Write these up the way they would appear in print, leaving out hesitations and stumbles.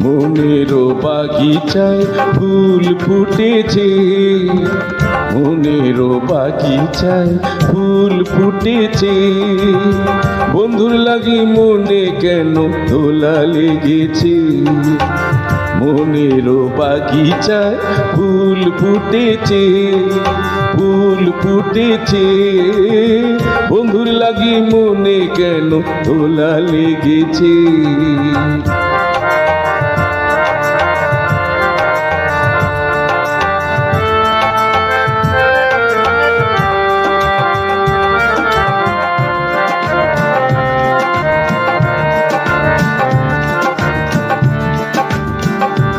মনেরও বাগিচায় ফুল ফুটেছে, মনেরও বাগিচায় ফুল ফুটেছে। বন্ধুর লাগি মনে কেন দোলা লেগেছে, মনেরও বাগিচায় ফুল ফুটেছে, ফুল ফুটেছে। বন্ধুর লাগি মনে কেন দোলা লেগেছে।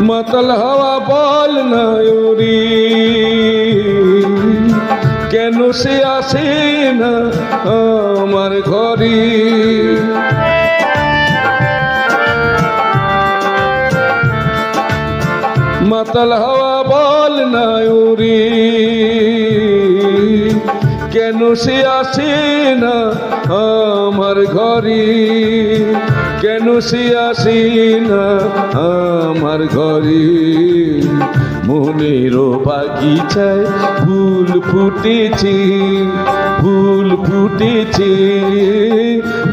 মাতাল হাওয়া বল না ওরে, কেন সে আসে না আমার ঘরে। মাতাল হাওয়া বল না ওরে, কেন সে আসে না আমার ঘরে, কেন সে আসে না আমার ঘরে। মনেরও বাগিচায় ফুল ফুটেছে, ফুল ফুটেছে।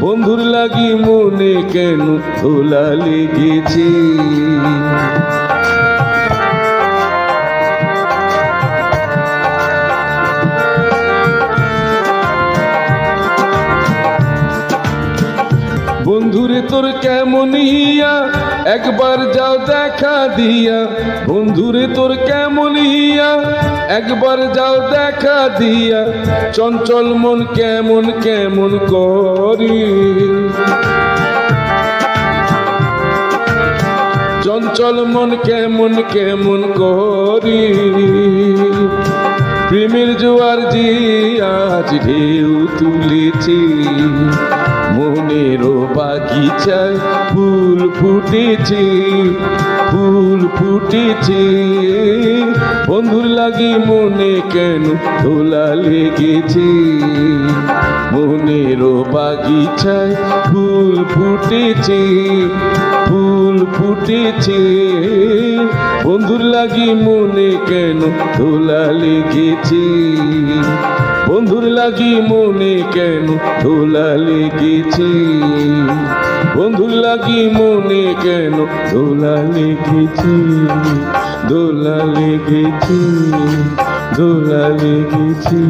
বন্ধুর লাগি মনে কেন দোলা লেগেছে। বন্ধুরে তোর কেমন হিয়া একবার যাও দেখা দিয়া, বন্ধুরে তোর কেমন হিয়া একবার যাও দেখা দিয়া। চঞ্চল মন কেমন কেমন করে, চঞ্চল মন কেমন কেমন করে। প্রেমের জোয়ার যে আজ ঢেউ তুলেছে, মনেরও বাগিচায় ফুল ফুটেছে, ফুল ফুটেছে। বন্ধুর লাগি মনে কেন দোলা লেগেছে, মনেরও বাগিচায় ফুল ফুটেছে, ফুল ফুটেছে। বন্ধুর লাগি মনে কেন দোলা লেগেছে, বন্ধুর লাগি মনে কেন দোলা লেগেছে, বন্ধুর লাগি মনে কেন দোলা লেগেছে, দোলা লেগেছে, দোলা লেগেছে।